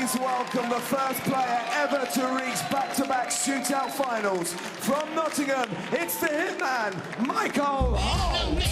Please welcome the first player ever to reach back-to-back shootout finals. From Nottingham, it's the hitman, Michael Holt.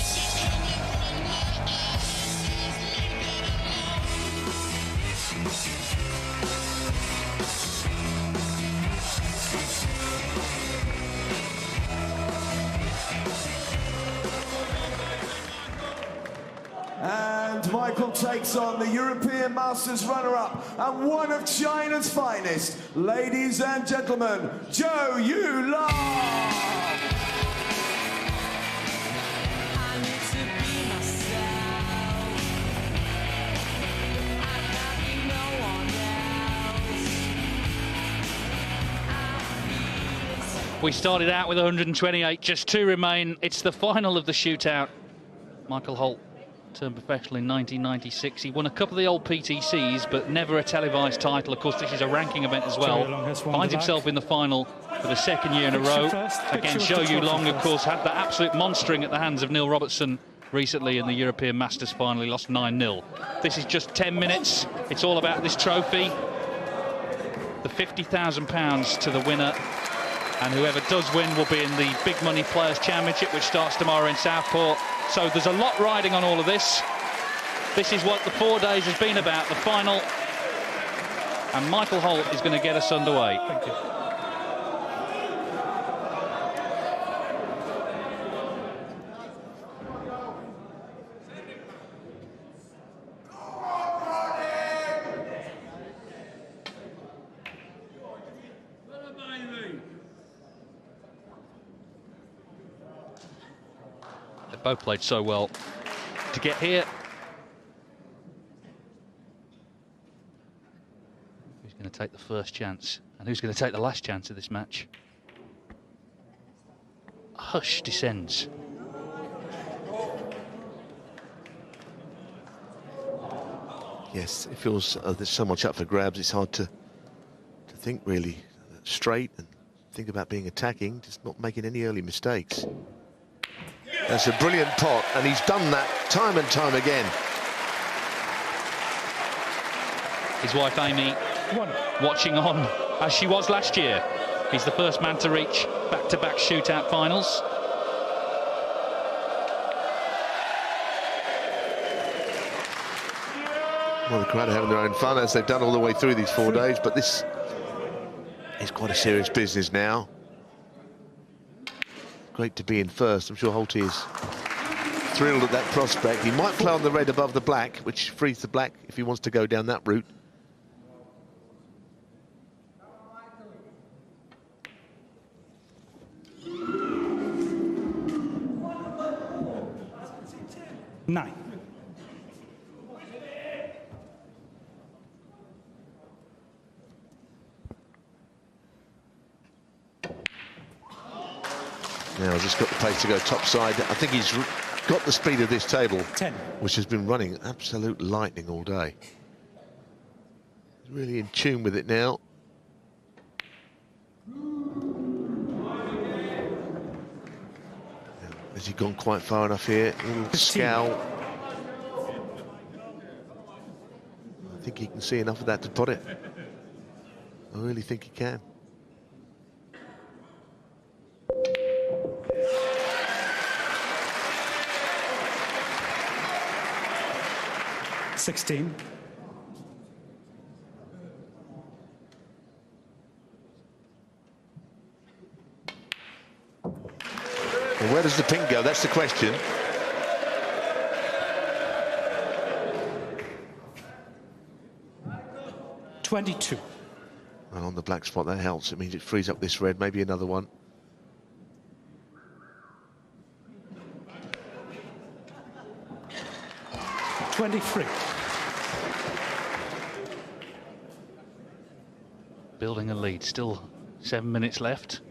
And Michael takes on the European Masters runner-up and one of China's finest. Ladies and gentlemen, Zhou Yulong. We started out with 128, just 2 remain. It's the final of the shootout. Michael Holt turned professional in 1996. He won a couple of the old PTCs, but never a televised title. Of course, this is a ranking event as well. Finds himself in the final for the 2nd year in a row. Against Zhou Yulong, of course, had that absolute monstering at the hands of Neil Robertson recently in the European Masters final. He lost 9-0. This is just 10 minutes. It's all about this trophy. The £50,000 to the winner. And whoever does win will be in the Big Money Players' Championship, which starts tomorrow in Southport. So there's a lot riding on all of this. This is what the 4 days has been about, the final. And Michael Holt is going to get us underway. Thank you. Both played so well to get here. Who's going to take the first chance? And who's going to take the last chance of this match? A hush descends. Yes, it feels there's so much up for grabs. It's hard to think really straight and think about being attacking, just not making any early mistakes. That's a brilliant pot, and he's done that time and time again. His wife Amy watching on as she was last year. He's the first man to reach back-to-back shootout finals. Well, the crowd are having their own fun, as they've done all the way through these 4 days, but this is quite a serious business now. Great to be in first. I'm sure Holt is thrilled at that prospect. He might play on the red above the black, which frees the black if he wants to go down that route. Nine. Now he's just got the pace to go topside. I think he's got the speed of this table, 10. Which has been running absolute lightning all day. He's really in tune with it now. Has he gone quite far enough here? A little scowl. I think he can see enough of that to pot it. I really think he can. $16. Well, where does the pink go? That's the question. $22. Well, on the black spot, that helps. It means it frees up this red, maybe another one. $23. Building a lead, still 7 minutes left.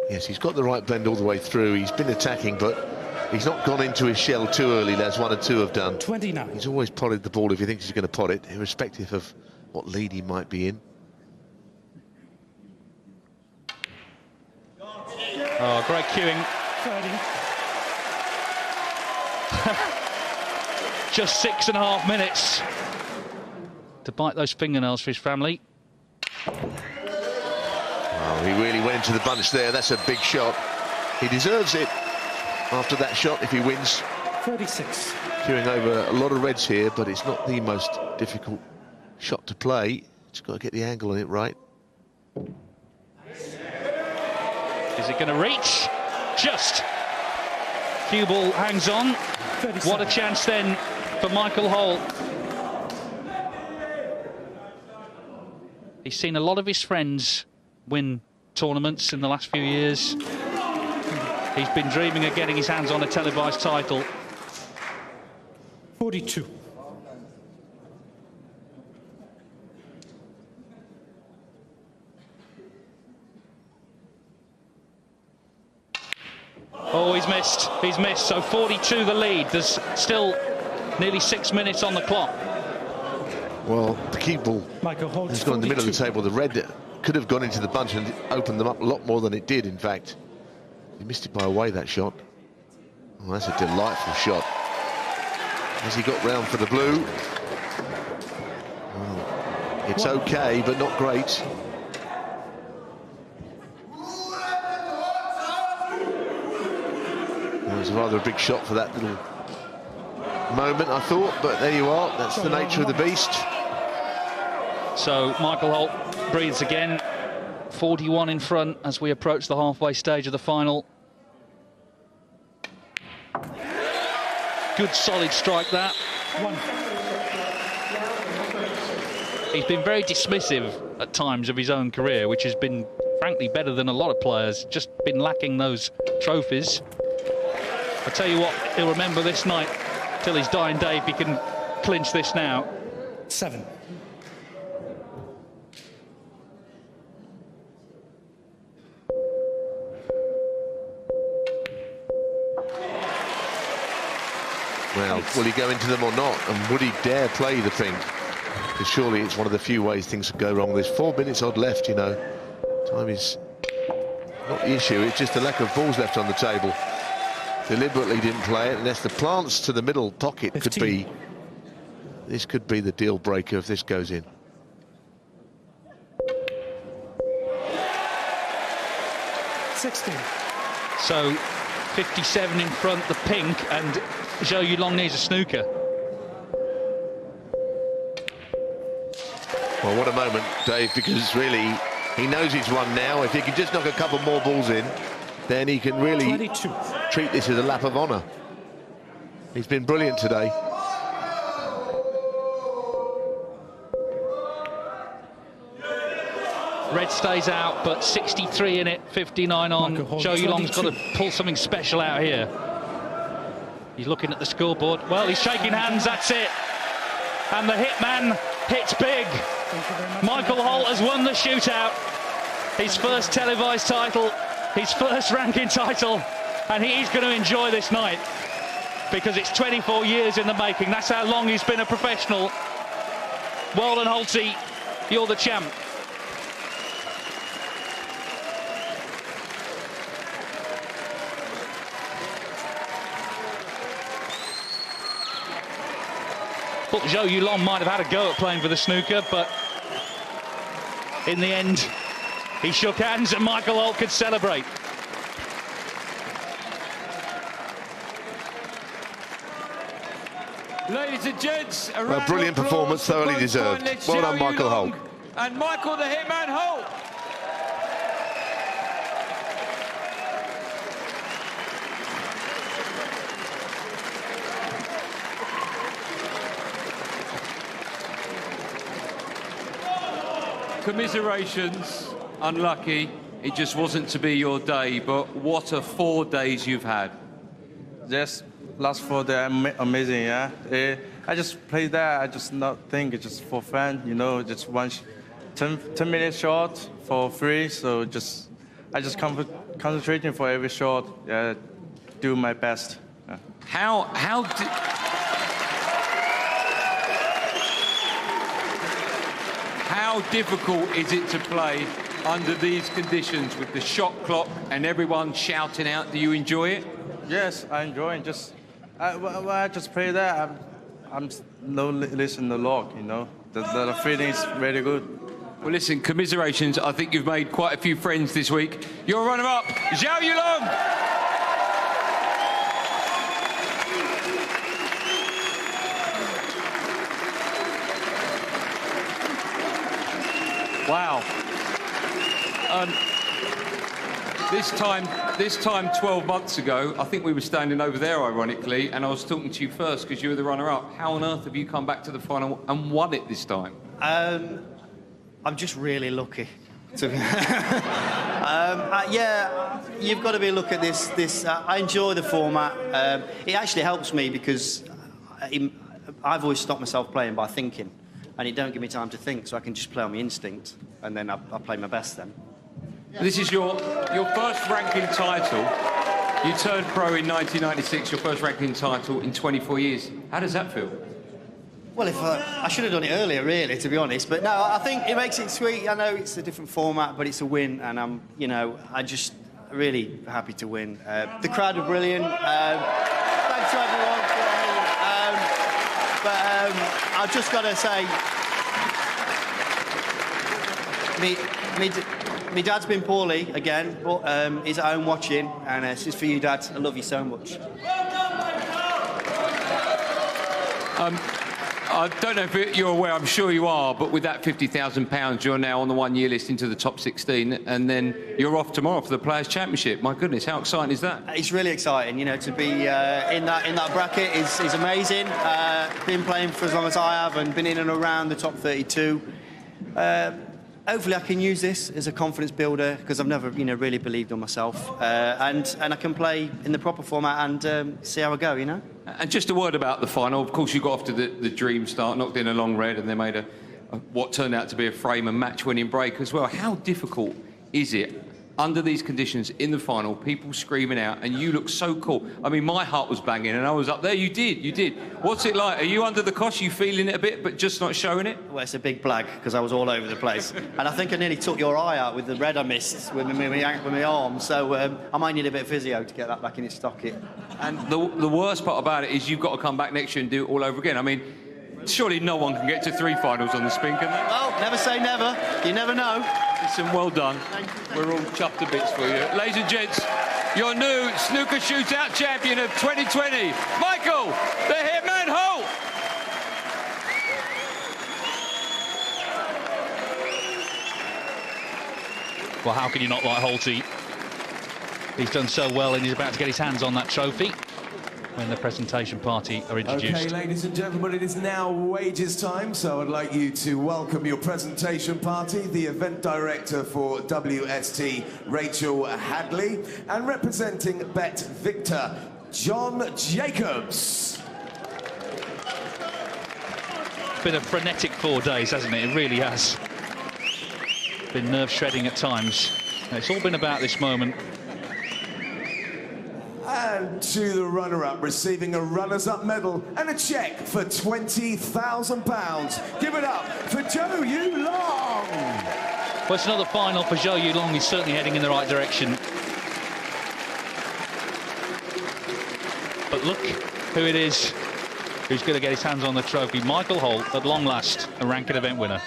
Yes, he's got the right blend all the way through. He's been attacking, but he's not gone into his shell too early, as 1 and 2 have done. 29. He's always potted the ball if he thinks he's going to pot it, irrespective of what lead he might be in. Oh, great cueing. 30. Just 6.5 minutes to bite those fingernails for his family. Oh, he really went into the bunch there. That's a big shot. He deserves it after that shot if he wins. 36. Queuing over a lot of reds here, but it's not the most difficult shot to play. Just got to get the angle on it right. Is it going to reach? Just. Cue ball hangs on. 37. What a chance then for Michael Holt. He's seen a lot of his friends win tournaments in the last few years. He's been dreaming of getting his hands on a televised title. 42. Oh, he's missed. He's missed. So 42 the lead. There's still nearly 6 minutes on the clock. Well, the key ball Michael Holt has gone in the middle of the 42. table. The red could have gone into the bunch and opened them up a lot more than it did, in fact. He missed it by a way, that shot. Oh, that's a delightful shot. As he got round for the blue. Well, it's okay, but not great. It was rather a big shot for that little moment, I thought, but there you are. That's the nature of the beast. So Michael Holt breathes again. 41 in front as we approach the halfway stage of the final. Good solid strike that. 1. He's been very dismissive at times of his own career, which has been frankly better than a lot of players. Just been lacking those trophies. I tell you what, he'll remember this night till his dying day if he can clinch this now. 7. Well, will he go into them or not? And would he dare play the pink? Because surely it's one of the few ways things could go wrong. There's 4 minutes odd left, you know. Time is not the issue. It's just the lack of balls left on the table. Deliberately didn't play it. Unless the plants to the middle pocket 15. could be... This could be the deal breaker if this goes in. So 57 in front, the pink, and Zhou Yulong needs a snooker. Well, what a moment, Dave, because really he knows he's won now. If he can just knock a couple more balls in, then he can really 22. treat this as a lap of honour. He's been brilliant today. Red stays out, but 63 in it, 59 on. Zhou Yulong's got to pull something special out here. He's looking at the scoreboard. Well, he's shaking hands, that's it. And the hitman hits big. Michael Holt has won the shootout. His first televised title, his first ranking title, and he's going to enjoy this night because it's 24 years in the making. That's how long he's been a professional. Well done, Holty, you're the champ. Thought Zhou Yulong might have had a go at playing for the snooker, but in the end, he shook hands and Michael Holt could celebrate. Ladies and gents, a Well, brilliant performance, thoroughly deserved. Well done, Michael Holt. And Michael the Hitman Holt. Commiserations, unlucky. It just wasn't to be your day, but what a 4 days you've had. Just last 4 days, amazing, yeah. I just play that. I just not think it's just for fun, you know. Just 10-minute shot for free. So I just concentrating for every shot. Yeah, do my best. Yeah. How difficult is it to play under these conditions with the shot clock and everyone shouting out? Do you enjoy it? Yes, I enjoy it. Well, I just play that. I'm no listen the log, you know. The feeling is very good. Well, listen, commiserations. I think you've made quite a few friends this week. Your runner-up, Zhao Yulong. Wow. This time 12 months ago, I think we were standing over there, ironically, and I was talking to you first because you were the runner-up. How on earth have you come back to the final and won it this time? I'm just really lucky. Yeah, you've got to be look at this. I enjoy the format. It actually helps me because I've always stopped myself playing by thinking, and it don't give me time to think, so I can just play on my instinct, and then I play my best then. This is your first ranking title. You turned pro in 1996, your first ranking title in 24 years. How does that feel? Well, if I should have done it earlier, really, to be honest. But no, I think it makes it sweet. I know it's a different format, but it's a win, and I'm just really happy to win. The crowd were brilliant. Thanks to everyone. I've just got to say, my dad's been poorly again, but he's at home watching, and this is for you, Dad. I love you so much. I don't know if you're aware, I'm sure you are, but with that £50,000, you're now on the one-year list into the top 16, and then you're off tomorrow for the Players' Championship. My goodness, how exciting is that? It's really exciting, to be in that bracket is amazing. Been playing for as long as I have and been in and around the top 32. Hopefully I can use this as a confidence builder because I've never, really believed in myself, and I can play in the proper format and see how I go, And just a word about the final. Of course, you got off to the dream start, knocked in a long red, and they made what turned out to be a frame and match-winning break as well. How difficult is it under these conditions in the final, people screaming out, and you look so cool? I mean, my heart was banging, and I was up there. You did. What's it like? Are you under the cosh? You feeling it a bit, but just not showing it? Well, it's a big blag because I was all over the place, and I think I nearly took your eye out with the red I missed with my arm. So I might need a bit of physio to get that back in its socket. And the worst part about it is you've got to come back next year and do it all over again. I mean, surely no one can get to 3 finals on the spin, can they? Well, never say never. You never know. Listen, well done. We're all chuffed to bits for you. Ladies and gents, your new snooker shootout champion of 2020, Michael the Hitman Holt. Well, how can you not like Holty? He's done so well, and he's about to get his hands on that trophy when the presentation party are introduced. Okay, ladies and gentlemen, it is now wages time, so I'd like you to welcome your presentation party, the event director for WST, Rachel Hadley, and representing Bet Victor, John Jacobs. Been a frenetic 4 days, hasn't it? It really has. Been nerve-shredding at times. It's all been about this moment. And to the runner-up, receiving a runners-up medal and a cheque for £20,000. Give it up for Zhao Yulong. Well, it's another final for Zhao Yulong. He's certainly heading in the right direction. But look who it is who's going to get his hands on the trophy. Michael Holt, at long last, a ranking event winner.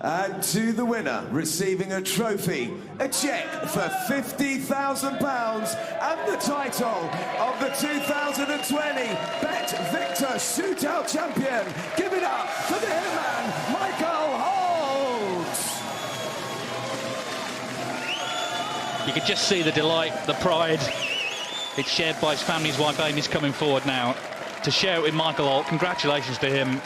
And to the winner, receiving a trophy, a cheque for £50,000 and the title of the 2020 Bet Victor Shootout Champion. Give it up for the Hitman, Michael Holt. You could just see the delight, the pride. It's shared by his family. His wife Amy's coming forward now to share it with Michael Holt. Congratulations to him.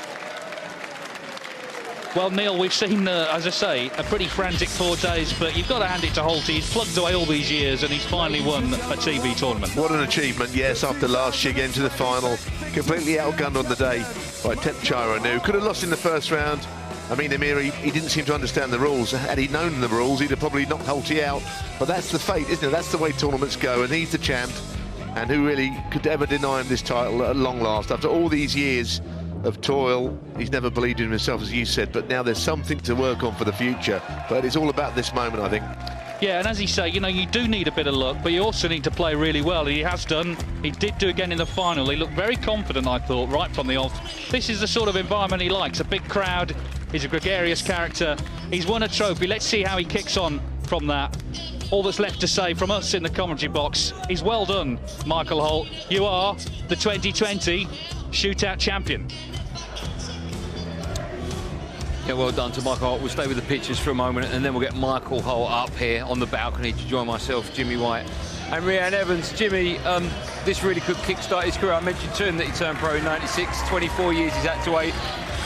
Well, Neil, we've seen, as I say, a pretty frantic 4 days, but you've got to hand it to Holt. He's plugged away all these years, and he's finally won a TV tournament. What an achievement, yes, after last year, getting to the final. Completely outgunned on the day by Tempchira Nu. Could have lost in the first round. I mean, Amir, he didn't seem to understand the rules. Had he known the rules, he'd have probably knocked Holty out. But that's the fate, isn't it? That's the way tournaments go, and he's the champ. And who really could ever deny him this title at long last? After all these years of toil. He's never believed in himself, as you said, but now there's something to work on for the future. But it's all about this moment, I think. Yeah, and as he say, you know, you do need a bit of luck, but you also need to play really well. He has done. He did do again in the final. He looked very confident, I thought, right from the off. This is the sort of environment he likes. A big crowd. He's a gregarious character. He's won a trophy. Let's see how he kicks on from that. All that's left to say from us in the commentary box is well done, Michael Holt. You are the 2020 Shootout champion. Yeah, well done to Michael Holt. We'll stay with the pictures for a moment and then we'll get Michael Holt up here on the balcony to join myself, Jimmy White and Rhiannon Evans. Jimmy, this really could kickstart his career. I mentioned to him that he turned pro in '96, 24 years he's had to wait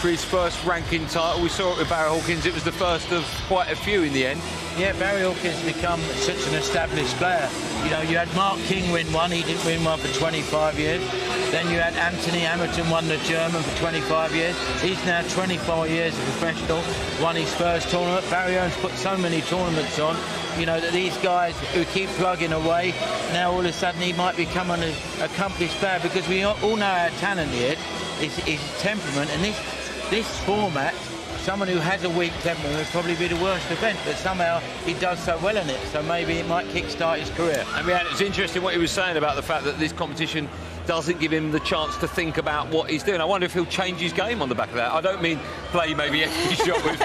for his first ranking title. We saw it with Barry Hawkins. It was the first of quite a few in the end. Yeah, Barry Hawkins become such an established player. You know, you had Mark King win one. He didn't win one for 25 years. Then you had Anthony Hamilton won the German for 25 years. He's now 24 years a professional, won his first tournament. Barry Owens put so many tournaments on, you know, that these guys who keep plugging away, now all of a sudden he might become an accomplished player, because we all know how talented he is, his temperament, and this format, someone who has a weak temperament would probably be the worst event, but somehow he does so well in it, so maybe it might kick-start his career. And it's interesting what he was saying about the fact that this competition doesn't give him the chance to think about what he's doing. I wonder if he'll change his game on the back of that. I don't mean play maybe every shot with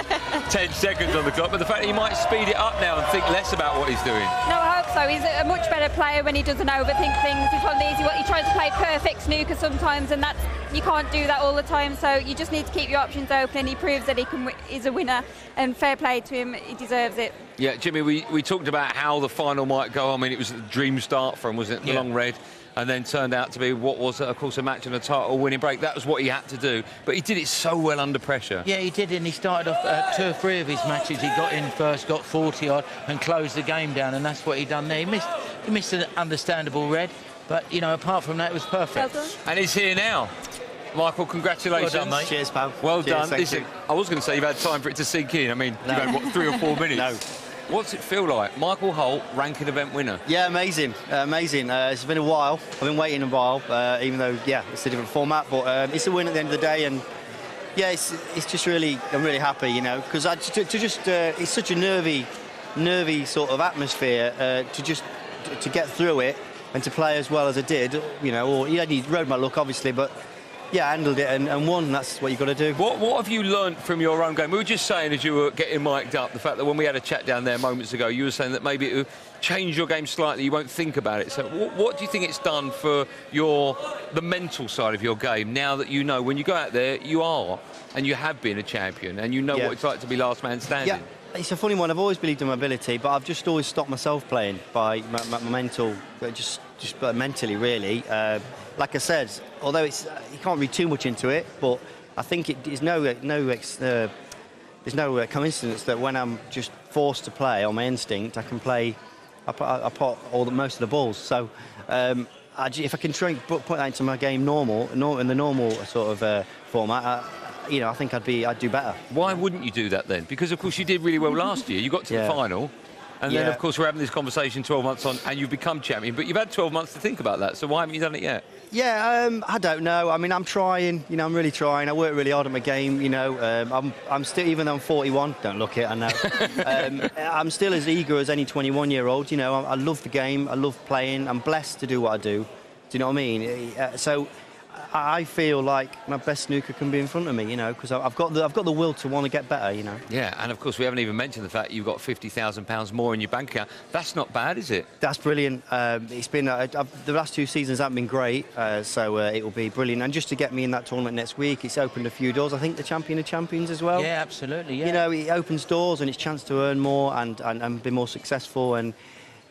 10 seconds on the clock, but the fact that he might speed it up now and think less about what he's doing. No, I hope so. He's a much better player when he doesn't overthink things. He's one of these, he tries to play perfect snooker sometimes, and you can't do that all the time, so you just need to keep your options open, and he proves that he's a winner, and fair play to him, he deserves it. Yeah, Jimmy, we talked about how the final might go. I mean, it was a dream start for him, wasn't it? The long red. And then turned out to be what was, of course, a match and a title winning break. That was what he had to do. But he did it so well under pressure. Yeah, he did, and he started off 2 or 3 of his matches. He got in first, got 40-odd, and closed the game down, and that's what he done there. He missed an understandable red, but, you know, apart from that, it was perfect. Well done. And he's here now. Michael, congratulations. Well done, mate. Cheers, pal. Well Cheers, done. Listen, I was going to say you've had time for it to sink in. I mean, you've had, what, 3 or 4 minutes? No. What's it feel like? Michael Holt, ranking event winner. Yeah, amazing, amazing. It's been a while. I've been waiting a while, even though, yeah, it's a different format, but it's a win at the end of the day, and yeah, it's just really, I'm really happy, you know, because it's such a nervy sort of atmosphere to get through it and to play as well as I did, you know, or yeah, you rode my luck, obviously, but yeah, handled it and won. That's what you've got to do. What have you learnt from your own game? We were just saying as you were getting mic'd up, the fact that when we had a chat down there moments ago, you were saying that maybe it will change your game slightly, you won't think about it. So what do you think it's done for the mental side of your game, now that you know when you go out there, you are, and you have been a champion, and you know what it's like to be last man standing? Yeah. It's a funny one. I've always believed in my ability, but I've just always stopped myself playing by my mental, just mentally, really. Like I said, although you can't read too much into it, but I think there's no coincidence that when I'm just forced to play on my instinct, I can play. I pot most of the balls. So if I can try and put that into my game in the normal sort of format, you know, I think I'd do better. Why wouldn't you do that then? Because of course you did really well last year. You got to the final. And then, of course, we're having this conversation 12 months on, and you've become champion. But you've had 12 months to think about that, so why haven't you done it yet? Yeah, I don't know. I mean, I'm trying. You know, I'm really trying. I work really hard at my game. You know, I'm still, even though I'm 41. Don't look it. I know. I'm still as eager as any 21-year-old. You know, I love the game. I love playing. I'm blessed to do what I do. Do you know what I mean? So I feel like my best snooker can be in front of me, you know, because I've got the will to want to get better, you know. Yeah, and of course we haven't even mentioned the fact you've got £50,000 more in your bank account. That's not bad, is it? That's brilliant. It's been the last 2 seasons haven't been great, so it will be brilliant. And just to get me in that tournament next week, it's opened a few doors. I think the champion of champions as well. Yeah, absolutely. Yeah. You know, it opens doors and it's a chance to earn more and be more successful. And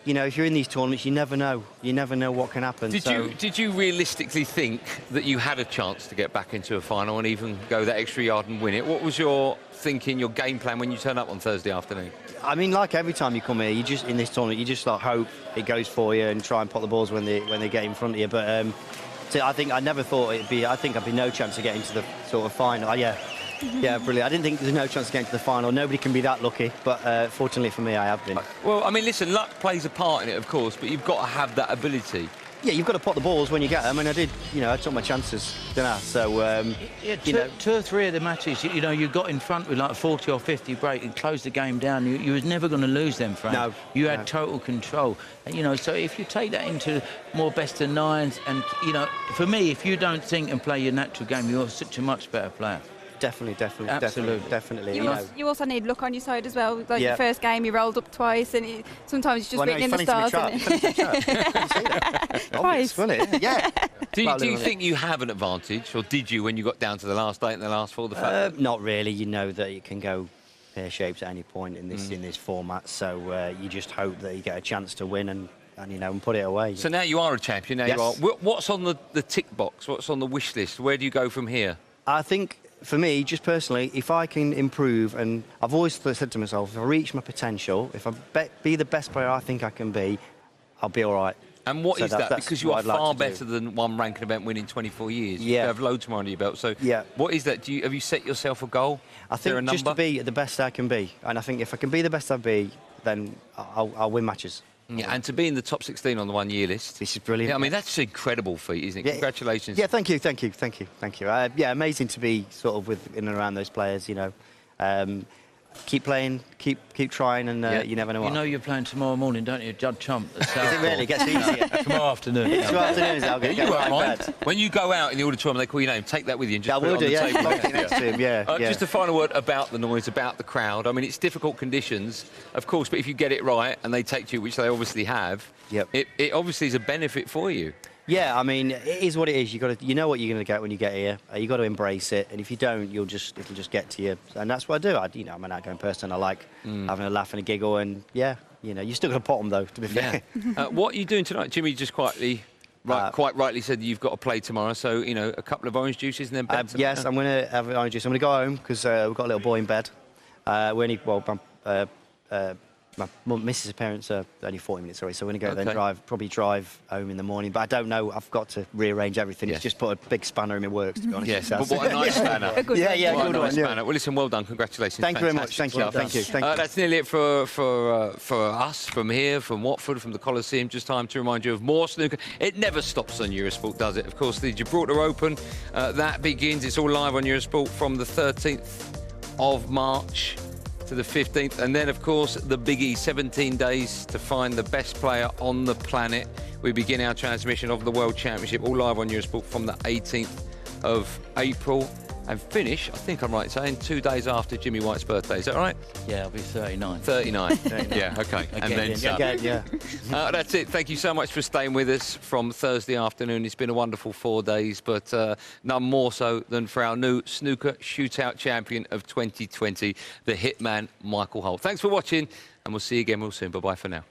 you know, if you're in these tournaments, you never know. You never know what can happen. Did you realistically think that you had a chance to get back into a final and even go that extra yard and win it? What was your thinking, your game plan when you turn up on Thursday afternoon? I mean, like every time you come here, you just in this tournament, you just like hope it goes for you and try and pot the balls when they get in front of you. But I think I never thought it'd be. I think I'd be no chance of getting to the sort of final. Yeah, brilliant. I didn't think there's no chance of getting to the final. Nobody can be that lucky, but fortunately for me, I have been. Well, I mean, listen, luck plays a part in it, of course, but you've got to have that ability. yeah, you've got to pot the balls when you get them, and I did. You know, I took my chances, didn't I? So, Yeah, you know, 2 or 3 of the matches, you know, you got in front with like 40 or 50 break and closed the game down. You was never going to lose them, Frank. No, you had total control. And, you know, so if you take that into more best of nines, and, you know, for me, if you don't think and play your natural game, you're such a much better player. definitely. You, know. you also need luck on your side as well. Like Yeah. your first game, you rolled up twice, and sometimes it's just Well, no, written in the it's funny stars. to me, Chuck. It's funny to me, Chuck. You see that? Obvious, wasn't it? Yeah. Do you think you have an advantage, or did you when you got down to the last 8 and the last 4? The fact that Not really. You know that it can go pear-shaped at any point in this format. So you just hope that you get a chance to win and you know, and put it away. So now you are a champion. Now Yes. you are. What's on the tick box? What's on the wish list? Where do you go from here? I think, for me, just personally, if I can improve, and I've always said to myself, if I reach my potential, if I be the best player I think I can be, I'll be all right. And what So is that? that's Because you what are I'd like far to do. better than one ranking event win in 24 years. Yeah. You have loads more under your belt. So Yeah. what is that? Have you set yourself a goal? I Is there a think just to number? be the best I can be. And I think if I can be the best I be, then I'll win matches. Yeah, and to be in the top 16 on the 1 year list. This is brilliant. Yeah, I mean, that's an incredible feat, isn't it? Yeah. Congratulations. Yeah, thank you. Yeah, amazing to be sort of with in and around those players, you know. Keep playing, keep trying, and you never know what. You know you're playing tomorrow morning, don't you? Judd Trump. Is it really? It gets easier. Tomorrow afternoon. Tomorrow afternoon, I'll get You won't right in mind. bed. When you go out in the auditorium, they call your name. Take that with you and just I put will it on do, the yeah. table I'll keep next to him, yeah. Just a final word about the noise, about the crowd. I mean, it's difficult conditions, of course, but if you get it right and they take you, which they obviously have, Yep. it obviously is a benefit for you. Yeah, I mean, it is what it is. You know what you're going to get when you get here. You got to embrace it, and if you don't, it'll just get to you. And that's what I do. I'm an outgoing person. I like having a laugh and a giggle, and yeah, you know, you still got to pot them though. To be fair. What are you doing tonight? Jimmy just quite rightly said you've got to play tomorrow. So you know, a couple of orange juices and then bed tonight? Yes, I'm going to have orange juice. I'm going to go home because we've got a little boy in bed. My missus' parents are only 40 minutes away, so we're going to go then probably drive home in the morning. But I don't know. I've got to rearrange everything. Yes. It's just put a big spanner in my works, to be honest. Yes, but what a nice spanner. A good Yeah, one. yeah, What a good nice one. spanner. Well, listen, well done. Congratulations. Thank you very much. Fantastic Thank you. stuff. Thank you. That's nearly it for us from here, from Watford, from the Coliseum. Just time to remind you of more snooker. It never stops on Eurosport, does it? Of course, the Gibraltar Open, that begins. It's all live on Eurosport from the 13th of March to the 15th. And then, of course, the biggie, 17 days to find the best player on the planet. We begin our transmission of the World Championship, all live on Eurosport from the 18th of April. And finish, I think I'm right in saying, 2 days after Jimmy White's birthday. Is that right? Yeah, I'll be 39. 39. Yeah, OK. And then some. Yeah. That's it. Thank you so much for staying with us from Thursday afternoon. It's been a wonderful 4 days, but none more so than for our new snooker shootout champion of 2020, the hitman, Michael Holt. Thanks for watching, and we'll see you again real soon. Bye-bye for now.